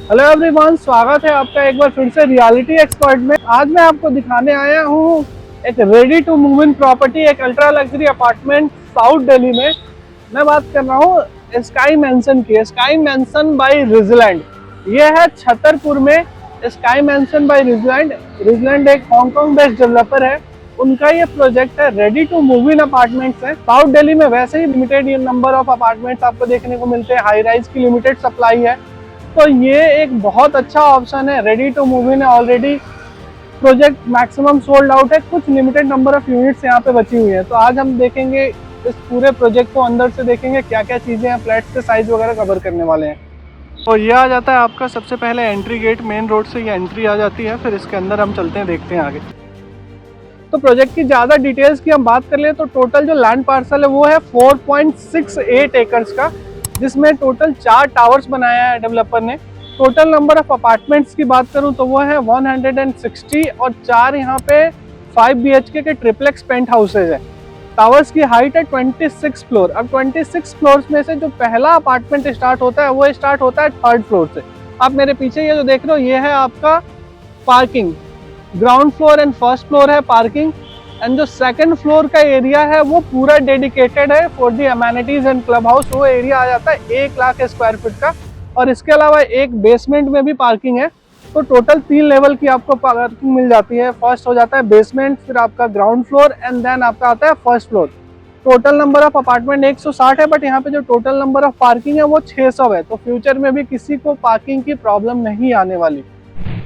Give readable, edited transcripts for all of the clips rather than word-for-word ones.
Hello everyone, स्वागत है आपका एक बार फिर से रियलिटी एक्सपर्ट में। आज मैं आपको दिखाने आया हूँ एक ready to move in property, एक ultra luxury apartment south Delhi में। मैं बात कर रहा हूँ स्काई मैंसन की, स्काई मैंसन बाय रिजलैंड। ये है छतरपुर में स्काई मैंसन बाय रिजलैंड। रिजलैंड एक हांगकांग बेस्ड डेवलपर है। उनका ये प्रोजेक्ट है ready to move in apartments है। साउथ दिल्ली में वैसे ही लिमिटेड नंबर ऑफ अपार्टमेंट्स आपको देखने को मिलते हैं, हाई राइज की लिमिटेड सप्लाई है, तो ये एक बहुत अच्छा ऑप्शन है। रेडी टू मूव इन है, already project maximum sold out है, कुछ लिमिटेड नंबर ऑफ यूनिट्स यहाँ पे बची हुई है। तो आज हम देखेंगे इस पूरे प्रोजेक्ट को, अंदर से देखेंगे क्या क्या चीज़ें हैं, फ्लैट्स के साइज वगैरह कवर करने वाले हैं। तो ये आ जाता है आपका सबसे पहले एंट्री गेट, मेन रोड से ये एंट्री आ जाती है। फिर इसके अंदर हम चलते हैं, देखते हैं आगे। तो प्रोजेक्ट की ज़्यादा डिटेल्स की हम बात कर ले तो टोटल जो लैंड पार्सल है वो है 4.68 एकर्स का, जिसमें टोटल 4 टावर्स बनाया है डेवलपर ने। टोटल नंबर ऑफ अपार्टमेंट्स की बात करूं तो वो है 160 और 4 यहाँ पे 5 BHK के ट्रिप्लेक्स पेंट हाउसेज है। टावर्स की हाइट है 26 फ्लोर। अब 26 फ्लोर्स में से जो पहला अपार्टमेंट स्टार्ट होता है वो स्टार्ट होता है 3rd फ्लोर से। आप मेरे पीछे ये जो देख रहे हो ये है आपका parking. Ground floor and first floor है पार्किंग, एंड जो 2nd फ्लोर का एरिया है वो पूरा डेडिकेटेड है for the amenities and club house. वो एरिया आ जाता है 1 लाख स्क्वायर फीट का, और इसके अलावा एक बेसमेंट में भी पार्किंग है। तो टोटल 3 लेवल की आपको पार्किंग मिल जाती है। फर्स्ट हो जाता है बेसमेंट, फिर आपका ग्राउंड फ्लोर एंड देन आपका आता है first floor. Total number of apartment 160 है, बट यहाँ पे जो टोटल नंबर ऑफ पार्किंग है वो 600 है। तो फ्यूचर में भी किसी को पार्किंग की प्रॉब्लम नहीं आने वाली।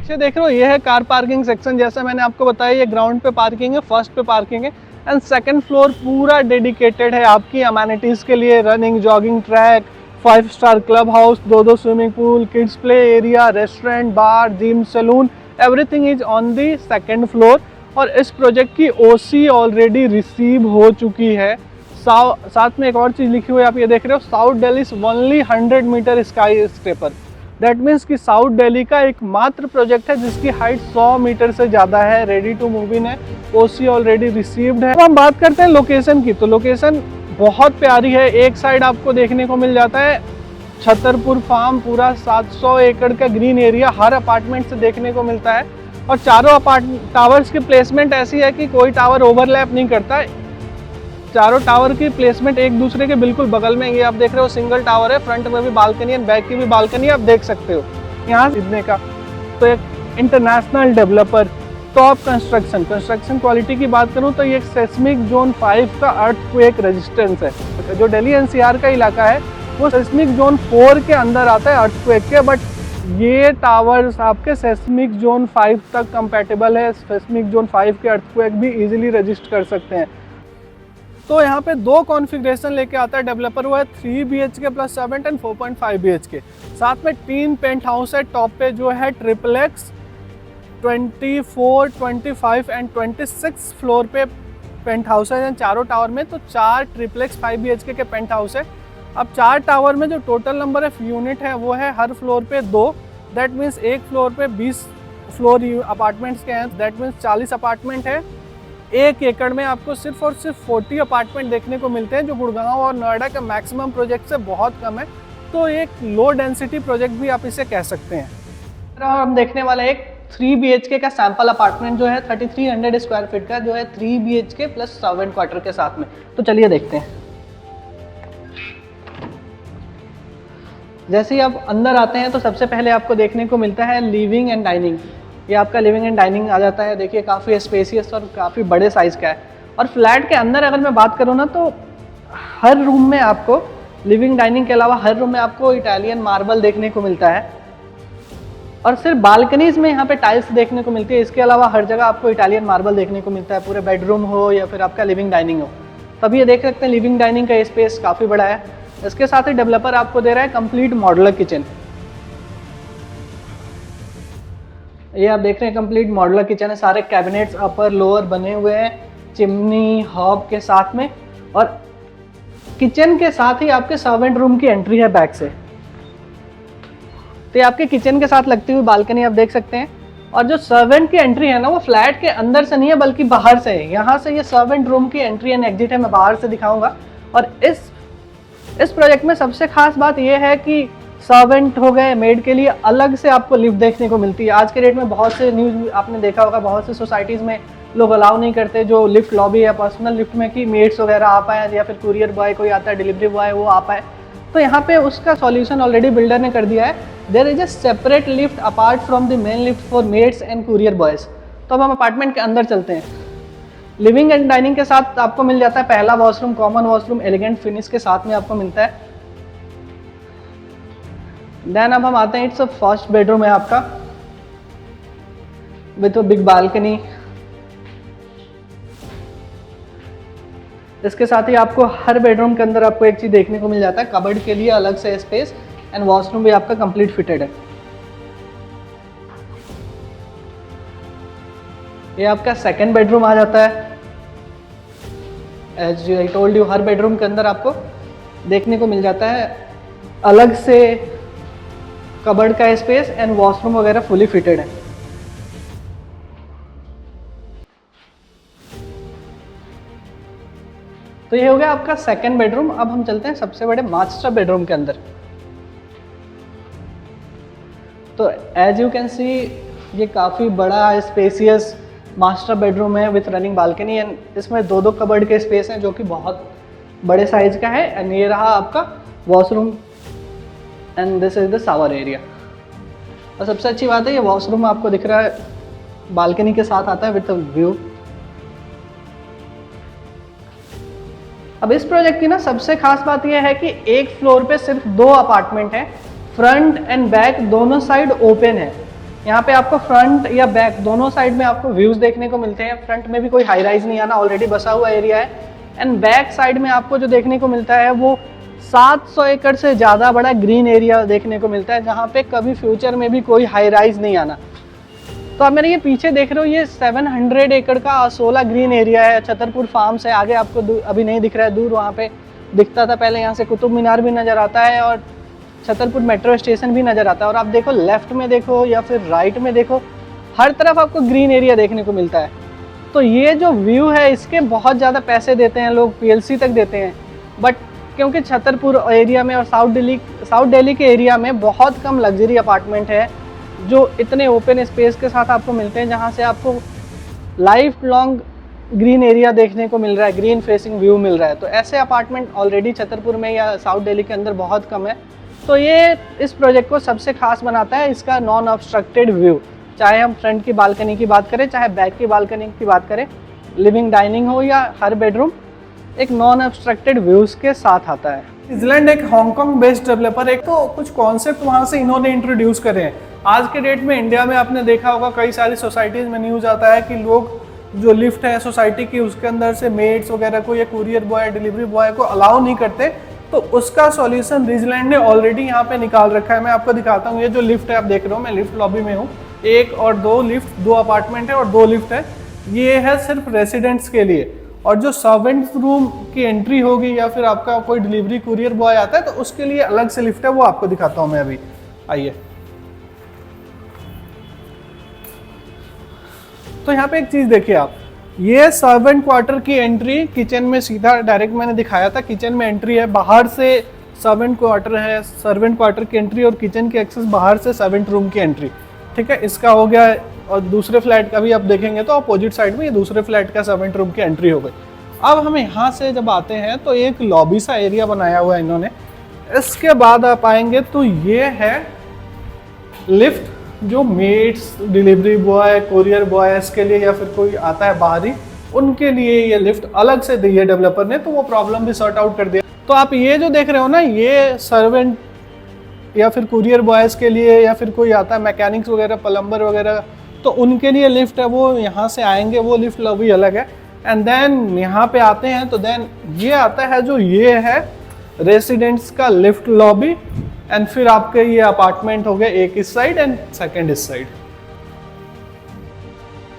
ये देख रहे हो ये है कार पार्किंग सेक्शन। जैसा मैंने आपको बताया ये ग्राउंड पे पार्किंग है, फर्स्ट पे पार्किंग है, एंड 2nd फ्लोर पूरा डेडिकेटेड है आपकी अमेनिटीज के लिए। Running, jogging track, 5 star club house, 2 swimming pool, kids play area, restaurant, bar, gym, salon, everything is on the 2nd floor. और इस प्रोजेक्ट की OC ऑलरेडी रिसीव हो चुकी है। साथ में एक और चीज़ लिखी हुई है, आप ये देख रहे हो, south Delhi only 100 metre skyscraper. That means कि साउथ दिल्ली का एकमात्र प्रोजेक्ट है जिसकी हाइट 100 मीटर से ज़्यादा है। रेडी टू मूव इन है, OC ऑलरेडी रिसीव्ड है। अब हम बात करते हैं लोकेशन की। तो लोकेशन बहुत प्यारी है। एक साइड आपको देखने को मिल जाता है छतरपुर फार्म, पूरा 700 एकड़ का ग्रीन एरिया हर अपार्टमेंट से देखने को मिलता है। और चारों टावर्स की प्लेसमेंट ऐसी है कि कोई टावर ओवरलैप नहीं करता है। चारों टावर की प्लेसमेंट एक दूसरे के बिल्कुल बगल में। ये आप देख रहे हो सिंगल टावर है, फ्रंट में भी बालकनी है, बैक की भी बालकनी आप देख सकते हो यहाँ सीधने का। तो एक international developer, top construction quality की बात करूँ तो ये सेस्मिक जोन 5 का अर्थक्वेक रेजिस्टेंस है। जो दिल्ली NCR का इलाका है वो सेस्मिक जोन 4 के अंदर आता है अर्थक्वेक के, बट ये टावर्स आपके सेस्मिक जोन 5 तक कंपैटिबल है। सेस्मिक जोन 5 के अर्थक्वेक भी इजीली रजिस्टर कर सकते हैं। तो यहाँ पे 2 कॉन्फ़िगरेशन लेके आता है डेवलपर, वो है 3 BHK प्लस 7 एंड 4.5 BHK। साथ में 3 पेंट हाउस है। टॉप पे जो है ट्रिपलेक्स 24, 25 एंड 26 फ्लोर पे पेंट हाउस है चारों टावर में। तो 4 ट्रिपलेक्स 5 BHK के पेंट हाउस है। अब 4 टावर में जो टोटल नंबर ऑफ यूनिट है वो है हर फ्लोर पे 2। दैट मीन्स एक फ्लोर पे 20 फ्लोर अपार्टमेंट्स के हैं। दैट मीन्स 40 अपार्टमेंट है। 1 एकड़ में आपको सिर्फ और सिर्फ 40 अपार्टमेंट देखने को मिलते हैं, जो गुड़गांव और नोएडा के मैक्सिमम प्रोजेक्ट से बहुत कम है। तो एक लो डेंसिटी प्रोजेक्ट भी आप इसे कह सकते हैं। और हम देखने वाले एक 3 BHK का सैंपल अपार्टमेंट जो है 3300 स्क्वायर फीट का, जो है 3 BHK प्लस सर्वेंट क्वार्टर के साथ में। तो चलिए देखते हैं। जैसे ही आप अंदर आते हैं तो सबसे पहले आपको देखने को मिलता है लिविंग एंड डाइनिंग। ये आपका लिविंग एंड डाइनिंग आ जाता है। देखिए काफ़ी स्पेसियस और काफ़ी बड़े साइज़ का है। और फ्लैट के अंदर अगर मैं बात करूँ ना तो हर रूम में आपको लिविंग डाइनिंग के अलावा हर रूम में आपको इटालियन मार्बल देखने को मिलता है। और सिर्फ बालकनीज में यहाँ पे टाइल्स देखने को मिलती है। इसके अलावा हर जगह आपको इटालियन मार्बल देखने को मिलता है, पूरे बेडरूम हो या फिर आपका लिविंग डाइनिंग हो। तब ये देख सकते हैं लिविंग डाइनिंग का स्पेस काफ़ी बड़ा है। इसके साथ ही डेवलपर आपको दे रहा है कंप्लीट मॉड्यूलर किचन। ये आप देख रहे हैं कंप्लीट मॉड्यूलर किचन है। सारे कैबिनेट्स अपर लोअर बने हुए हैं, चिमनी हॉब के साथ में। और किचन के साथ ही आपके सर्वेंट रूम की एंट्री है बैक से। तो ये आपके किचन के साथ लगती हुई बालकनी आप देख सकते हैं। और जो सर्वेंट की एंट्री है ना वो फ्लैट के अंदर से नहीं है बल्कि बाहर से है। यहाँ से ये सर्वेंट रूम की एंट्री एंड एग्जिट है, मैं बाहर से दिखाऊंगा। और इस प्रोजेक्ट में सबसे खास बात यह है कि सर्वेंट हो गए, मेड के लिए अलग से आपको लिफ्ट देखने को मिलती है। आज के डेट में बहुत से न्यूज़ आपने देखा होगा, बहुत से सोसाइटीज़ में लोग अलाउ नहीं करते जो लिफ्ट लॉबी या पर्सनल लिफ्ट में कि मेड्स वगैरह आ पाए या फिर कुरियर बॉय कोई आता है, डिलीवरी बॉय वो आ पाए। तो यहाँ पे उसका सॉल्यूशन ऑलरेडी बिल्डर ने कर दिया है। There is a separate lift apart from the main lift for maids and courier boys. तो अब हम अपार्टमेंट के अंदर चलते हैं। लिविंग एंड डाइनिंग के साथ आपको मिल जाता है पहला washroom, common washroom elegant finish के साथ में आपको मिलता है। देन अब हम आते हैं, इट्स अ फर्स्ट बेडरूम है आपका विथ बिग बालकनी। इसके साथ ही आपको हर बेडरूम के अंदर आपको एक चीज देखने को मिल जाता है, कबर्ड के लिए अलग से स्पेस एंड वॉशरूम भी आपका कंप्लीट फिटेड है। ये आपका सेकंड बेडरूम आ जाता है। एज आई टोल्ड यू, हर बेडरूम के अंदर आपको देखने को मिल जाता है अलग से कबर्ड का स्पेस एंड वॉशरूम वगैरह फुली फिटेड है। तो ये हो गया आपका सेकंड बेडरूम। अब हम चलते हैं सबसे बड़े मास्टर बेडरूम के अंदर। तो एज यू कैन सी ये काफ़ी बड़ा स्पेसियस मास्टर बेडरूम है विथ रनिंग बालकनी एंड इसमें दो कबर्ड के स्पेस हैं जो कि बहुत बड़े साइज का है। एंड ये रहा आपका washroom and this is the shower area. और सबसे अच्छी बात है ये वॉशरूम आपको दिख रहा है बालकनी के साथ आता है विथ व्यू। अब इस प्रोजेक्ट की ना सबसे खास बात यह है कि एक फ्लोर पे सिर्फ 2 अपार्टमेंट हैं, फ्रंट एंड बैक दोनों साइड ओपन है। यहाँ पे आपको फ्रंट या बैक दोनों साइड में आपको व्यूज देखने को मिलते हैं। फ्रंट में भी कोई हाई राइज नहीं आना, ऑलरेडी बसा हुआ एरिया है। एंड बैक साइड में आपको जो देखने को मिलता है वो 700 एकड़ से ज़्यादा बड़ा ग्रीन एरिया देखने को मिलता है, जहाँ पे कभी फ्यूचर में भी कोई हाई राइज नहीं आना। तो आप मेरे ये पीछे देख रहे हो, ये 700 एकड़ का असोला ग्रीन एरिया है। छतरपुर फार्म्स है, आगे आपको अभी नहीं दिख रहा है, दूर वहाँ पे दिखता था पहले। यहाँ से कुतुब मीनार भी नज़र आता है और छतरपुर मेट्रो स्टेशन भी नज़र आता है। और आप देखो लेफ्ट में देखो या फिर राइट में देखो, हर तरफ आपको ग्रीन एरिया देखने को मिलता है। तो ये जो व्यू है इसके बहुत ज़्यादा पैसे देते हैं लोग, PLC तक देते हैं। बट क्योंकि छतरपुर एरिया में और साउथ दिल्ली के एरिया में बहुत कम लग्जरी अपार्टमेंट है जो इतने ओपन स्पेस के साथ आपको मिलते हैं, जहाँ से आपको लाइफ लॉन्ग ग्रीन एरिया देखने को मिल रहा है, ग्रीन फेसिंग व्यू मिल रहा है। तो ऐसे अपार्टमेंट ऑलरेडी छतरपुर में या साउथ दिल्ली के अंदर बहुत कम है। तो ये इस प्रोजेक्ट को सबसे खास बनाता है इसका नॉन ऑब्स्ट्रक्टेड व्यू। चाहे हम फ्रंट की बालकनी की बात करें, चाहे बैक की बालकनी की बात करें, लिविंग डाइनिंग हो या हर बेडरूम, एक नॉन ऑब्स्ट्रक्टेड व्यूज के साथ आता है। न्यूजीलैंड एक हांगकांग बेस्ड डेवलपर, एक तो कुछ कॉन्सेप्ट वहाँ से इन्होंने इंट्रोड्यूस करे हैं। आज के डेट में इंडिया में आपने देखा होगा कई सारी सोसाइटीज़ में न्यूज़ आता है कि लोग जो लिफ्ट है सोसाइटी की उसके अंदर से मेड्स वगैरह को या कुरियर बॉय डिलीवरी बॉय को अलाउ नहीं करते। तो उसका सॉल्यूशन न्यूजीलैंड ने ऑलरेडी यहाँ पे निकाल रखा है। मैं आपको दिखाता हूँ, ये जो लिफ्ट है आप देख रहे हो, मैं लिफ्ट लॉबी में हूँ। 1 और 2 लिफ्ट, 2 अपार्टमेंट है और 2 लिफ्ट है। ये है सिर्फ रेसिडेंट्स के लिए। और जो सर्वेंट रूम की एंट्री होगी या फिर आपका कोई डिलीवरी कुरियर बॉय आता है तो उसके लिए अलग से लिफ्ट है, वो आपको दिखाता हूँ मैं अभी। आइए, तो यहाँ पे एक चीज देखिए आप, ये सर्वेंट क्वार्टर की एंट्री किचन में सीधा डायरेक्ट मैंने दिखाया था, किचन में एंट्री है, बाहर से सर्वेंट क्वार्टर है, सर्वेंट क्वार्टर की एंट्री और किचन की एक्सेस, बाहर से सर्वेंट रूम की एंट्री। ठीक है, इसका हो गया। और दूसरे फ्लैट का भी आप देखेंगे तो अपोजिट साइड में ये दूसरे फ्लैट का सर्वेंट रूम की एंट्री हो गई। अब हम यहाँ से जब आते हैं तो एक लॉबी सा एरिया बनाया हुआ है इन्होंने। इसके बाद आप आएंगे तो ये है लिफ्ट, जो maids, delivery boy, courier boys के लिए या फिर कोई आता है बाहरी, उनके लिए ये लिफ्ट अलग से दी है डेवलपर ने, तो वो प्रॉब्लम भी सॉर्ट आउट कर दिया। तो आप ये जो देख रहे हो ना, ये सर्वेंट या फिर कुरियर बॉयज के लिए या फिर कोई आता है मैकेनिक्स वगैरह, प्लम्बर वगैरह, तो उनके लिए लिफ्ट है, वो यहाँ से आएंगे, वो लिफ्ट लॉबी अलग है। एंड देन यहाँ पे आते हैं तो देन ये आता है जो ये है रेसिडेंट्स का लिफ्ट लॉबी। एंड फिर आपके ये अपार्टमेंट हो गए, एक इस साइड एंड सेकंड इस साइड।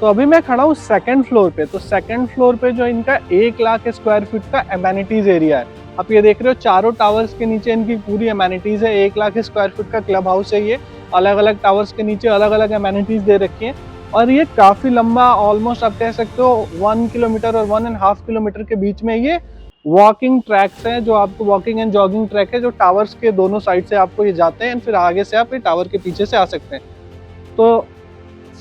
तो अभी मैं खड़ा हूँ सेकंड फ्लोर पे। तो सेकंड फ्लोर पे जो इनका 1 लाख स्क्वायर फीट का एमेनिटीज एरिया है। आप ये देख रहे हो, चारों टावर्स के नीचे इनकी पूरी एमेनिटीज है। 1 लाख स्क्वायर फीट का क्लब हाउस है ये। अलग अलग टावर्स के नीचे अलग अलग एमेनिटीज दे रखी हैं और ये काफ़ी लंबा, ऑलमोस्ट आप कह सकते हो 1 किलोमीटर और 1.5 किलोमीटर के बीच में ये वॉकिंग ट्रैक्स हैं, जो आपको वॉकिंग एंड जॉगिंग ट्रैक है, जो टावर्स के दोनों साइड से आपको ये जाते हैं, फिर आगे से आप ये टावर के पीछे से आ सकते हैं। तो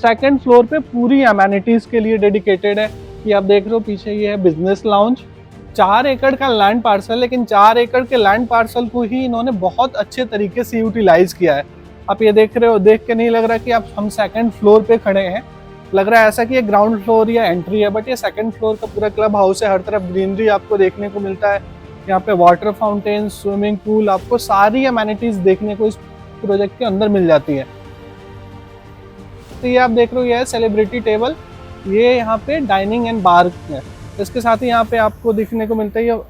सेकंड फ्लोर पे पूरी अमेनिटीज के लिए डेडिकेटेड है। ये आप देख रहे हो पीछे, ये है बिजनेस लाउंज। 4 एकड़ का लैंड पार्सल, लेकिन 4 एकड़ के लैंड पार्सल को ही इन्होंने बहुत अच्छे तरीके से यूटिलाइज किया है। आप ये देख रहे हो, देख के नहीं लग रहा कि हम सेकंड फ्लोर पे खड़े हैं, लग रहा है ऐसा कि ये ग्राउंड फ्लोर या एंट्री है, बट ये सेकंड फ्लोर का पूरा क्लब हाउस है। हर तरफ ग्रीनरी आपको देखने को मिलता है। यहाँ पे वाटर फाउंटेन, स्विमिंग पूल, आपको सारी अमेनिटीज देखने को इस प्रोजेक्ट के अंदर मिल जाती है। तो ये आप देख रहे हो, ये है सेलिब्रिटी टेबल। ये यहाँ पे डाइनिंग एंड बार है। इसके साथ ही यहाँ पे आपको देखने को मिलता है, ये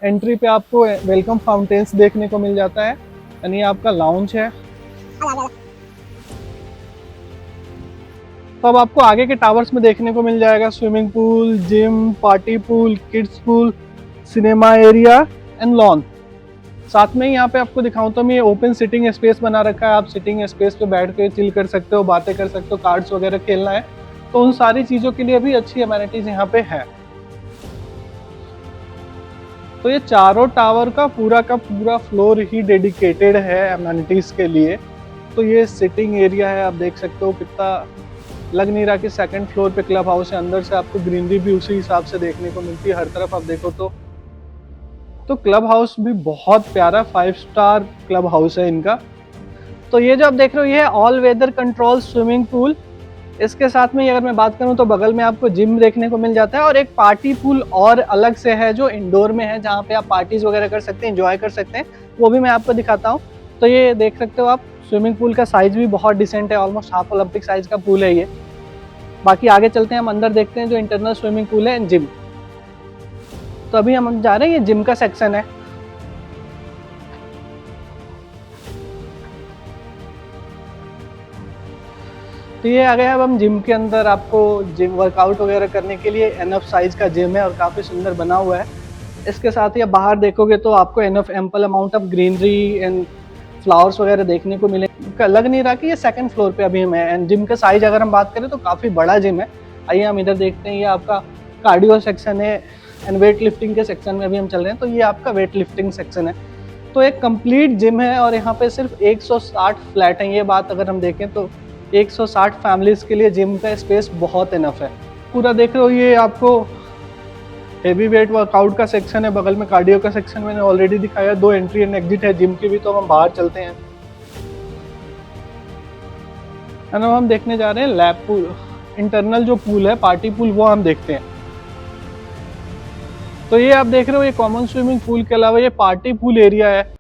एंट्री पे आपको वेलकम फाउंटेन्स देखने को मिल जाता है। यानी आपका लाउंज है। तो अब आपको आगे के टावर्स में देखने को मिल जाएगा swimming pool, gym, party pool, kids pool, cinema area and lawn. साथ में ही यहाँ पे आपको दिखाऊं तो मैं ओपन सिटिंग स्पेस बना रखा है। आप सिटिंग स्पेस पे बैठ के चिल कर सकते हो, बातें कर सकते हो, कार्ड्स वगैरह खेलना है तो उन सारी चीज़ों के लिए भी अच्छी अमेनिटीज यहाँ पे है। तो ये चारों टावर का पूरा फ्लोर ही डेडिकेटेड है अमेनिटीज के लिए। तो ये सिटिंग एरिया है, आप देख सकते हो कितना लग नहीं रहा कि सेकंड फ्लोर पे क्लब हाउस है। अंदर से आपको ग्रीनरी भी उसी हिसाब से देखने को मिलती है हर तरफ। आप देखो तो क्लब हाउस भी बहुत प्यारा 5 स्टार क्लब हाउस है इनका। तो ये जो आप देख रहे हो, ये है all weather control swimming pool. इसके साथ में अगर मैं बात करूं तो बगल में आपको जिम देखने को मिल जाता है, और एक पार्टी पूल और अलग से है जो इंडोर में है, जहाँ पे आप पार्टीज वगैरह कर सकते हैं, एंजॉय कर सकते हैं। वो भी मैं आपको दिखाता हूँ। तो ये देख सकते हो आप, स्विमिंग पूल का साइज भी बहुत डिसेंट है, ऑलमोस्ट हाफ ओलंपिक साइज का पूल है ये। बाकी आगे चलते हैं, हम अंदर देखते हैं जो इंटरनल स्विमिंग पूल है, जिम। तो अभी हम जा रहे हैं, ये जिम का सेक्शन है। तो ये आ गया, अब हम जिम के अंदर। आपको जिम वर्कआउट वगैरह करने के लिए एनफ साइज का जिम है और काफ़ी सुंदर बना हुआ है। इसके साथ ही आप बाहर देखोगे तो आपको enough ample amount of greenery and flowers वगैरह देखने को मिले। लग नहीं रहा कि ये सेकंड फ्लोर पे अभी हम है। एंड जिम का साइज अगर हम बात करें तो काफ़ी बड़ा जिम है। आइए हम इधर देखते हैं, ये आपका कार्डियो सेक्शन है एंड वेट लिफ्टिंग के सेक्शन में अभी हम चल रहे हैं। तो ये आपका वेट लिफ्टिंग सेक्शन है। तो एक कंप्लीट जिम है और यहाँ पे सिर्फ 160 फ्लैट हैं। ये बात अगर हम देखें तो 160 फैमिलीज के लिए जिम का स्पेस बहुत इनफ है। पूरा देख रहे हो, ये आपको हेवी वेट वर्कआउट का सेक्शन है। बगल में कार्डियो का सेक्शन मैंने ऑलरेडी दिखाया। 2 एंट्री एंड एग्जिट है जिम की भी। तो हम बाहर चलते हैं और हम देखने जा रहे हैं लैब पूल। इंटरनल जो पूल है, पार्टी पूल, वो हम देखते हैं। तो ये आप देख रहे हो, ये कॉमन स्विमिंग पूल के अलावा ये पार्टी पूल एरिया है,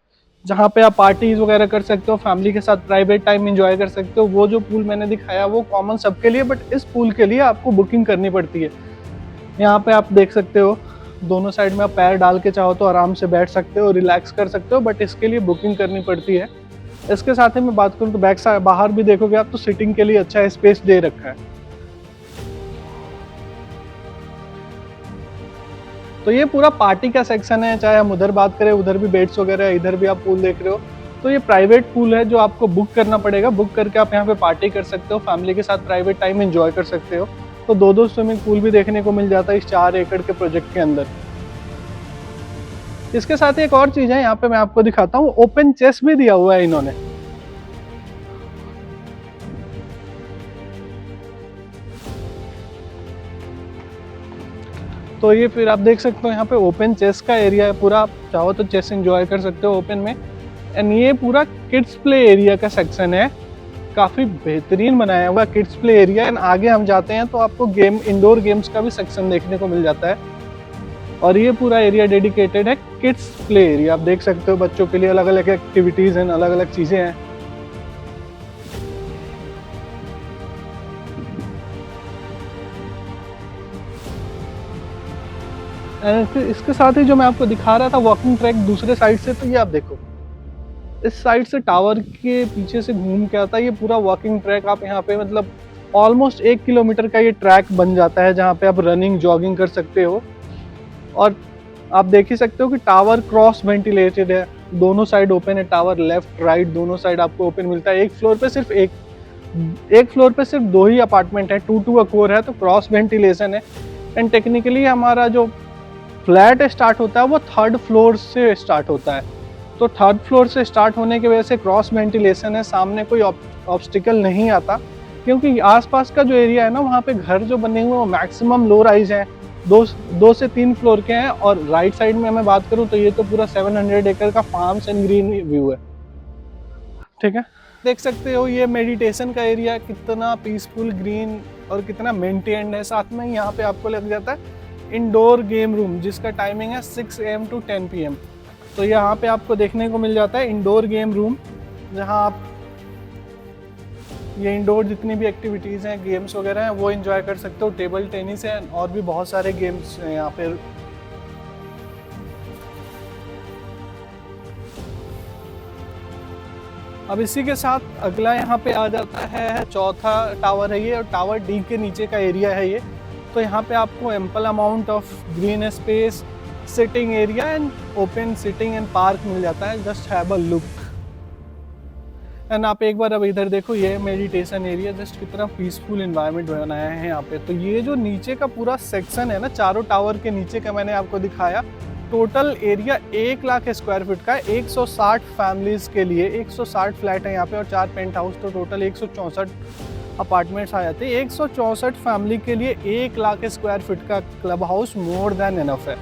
जहाँ पे आप पार्टीज वगैरह कर सकते हो, फैमिली के साथ प्राइवेट टाइम एंजॉय कर सकते हो। वो जो पूल मैंने दिखाया वो कॉमन सबके लिए, बट इस पूल के लिए आपको बुकिंग करनी पड़ती है। यहाँ पे आप देख सकते हो, दोनों साइड में आप पैर डाल के चाहो तो आराम से बैठ सकते हो, रिलैक्स कर सकते हो, बट इसके लिए बुकिंग करनी पड़ती है। इसके साथ ही मैं बात करूँ तो बैक साइड बाहर भी देखोगे आप तो सिटिंग के लिए अच्छा स्पेस दे रखा है। तो ये पूरा पार्टी का सेक्शन है। चाहे हम उधर बात करें, उधर भी बेड्स वगैरह है, इधर भी आप पूल देख रहे हो। तो ये प्राइवेट पूल है जो आपको बुक करना पड़ेगा। बुक करके आप यहाँ पे पार्टी कर सकते हो, फैमिली के साथ प्राइवेट टाइम एंजॉय कर सकते हो। तो 2 स्विमिंग पूल भी देखने को मिल जाता है इस 4 एकड़ के प्रोजेक्ट के अंदर। इसके साथ एक और चीज है, यहाँ पे मैं आपको दिखाता हूँ, ओपन चेस भी दिया हुआ है इन्होंने। तो ये फिर आप देख सकते हो, यहाँ पे ओपन चेस का एरिया है पूरा। आप चाहो तो चेस एंजॉय कर सकते हो ओपन में। एंड ये पूरा किड्स प्ले एरिया का सेक्शन है, काफ़ी बेहतरीन बनाया हुआ किड्स प्ले एरिया। एंड आगे हम जाते हैं तो आपको इंडोर गेम्स का भी सेक्शन देखने को मिल जाता है। और ये पूरा एरिया डेडिकेटेड है किड्स प्ले एरिया। आप देख सकते हो, बच्चों के लिए अलग अलग एक्टिविटीज़ हैं, अलग अलग चीज़ें हैं। इसके साथ ही जो मैं आपको दिखा रहा था वॉकिंग ट्रैक दूसरे साइड से, तो ये आप देखो, इस साइड से टावर के पीछे से घूम के आता है ये पूरा वॉकिंग ट्रैक। आप यहाँ पे मतलब ऑलमोस्ट 1 किलोमीटर का ये ट्रैक बन जाता है, जहाँ पे आप रनिंग जॉगिंग कर सकते हो। और आप देख ही सकते हो कि टावर क्रॉस वेंटिलेटेड है, दोनों साइड ओपन है। टावर लेफ्ट राइट दोनों साइड आपको ओपन मिलता है। एक फ्लोर पे सिर्फ 2 ही अपार्टमेंट है, 2 टू अ कोर है, तो क्रॉस वेंटिलेशन है। एंड टेक्निकली हमारा जो फ्लैट स्टार्ट होता है वो थर्ड फ्लोर से स्टार्ट होता है। तो थर्ड फ्लोर से स्टार्ट होने की वजह से क्रॉस वेंटिलेशन है, सामने कोई ऑब्स्टिकल नहीं आता, क्योंकि आसपास का जो एरिया है ना वहाँ पे घर जो बने हुए हैं वो मैक्सिमम लो राइज हैं, दो से 3 फ्लोर के हैं। और राइट साइड में मैं बात करूँ तो ये तो पूरा 700 एकड़ का फार्म्स एंड ग्रीन व्यू है। ठीक है, देख सकते हो ये मेडिटेशन का एरिया कितना पीसफुल, ग्रीन और कितना मेंटेन्ड है। साथ में यहाँ पे आपको लग जाता है इंडोर गेम रूम, जिसका टाइमिंग है 6 AM to 10 PM। तो यहाँ पे आपको देखने को मिल जाता है इंडोर गेम रूम, जहाँ आप ये इंडोर जितनी भी एक्टिविटीज़ हैं, गेम्स वगैरह हैं, वो एंजॉय कर सकते हो। टेबल टेनिस है और भी बहुत सारे गेम्स हैं यहाँ पे। अब इसी के साथ अगला यहाँ पे आ जाता है चौथा टावर है ये, और टावर डी के नीचे का एरिया है ये। तो यहाँ पे आपको ample amount of green space, sitting area and open sitting and park मिल जाता है। Just have a look and आप एक बार अब इधर देखो, ये मेडिटेशन एरिया, जस्ट कितना पीसफुल एनवायरनमेंट बनाया है यहाँ पे। तो ये जो नीचे का पूरा सेक्शन है ना, चारों टावर के नीचे का मैंने आपको दिखाया, total area 1 lakh square feet का है। 160 फैमिलीज के लिए 160 फ्लैट है यहाँ पे और 4 पेंट हाउस, तो टोटल 164 अपार्टमेंट्स आ जाते हैं। 164 फैमिली के लिए 1 लाख स्क्वायर फीट का club house more than enough है।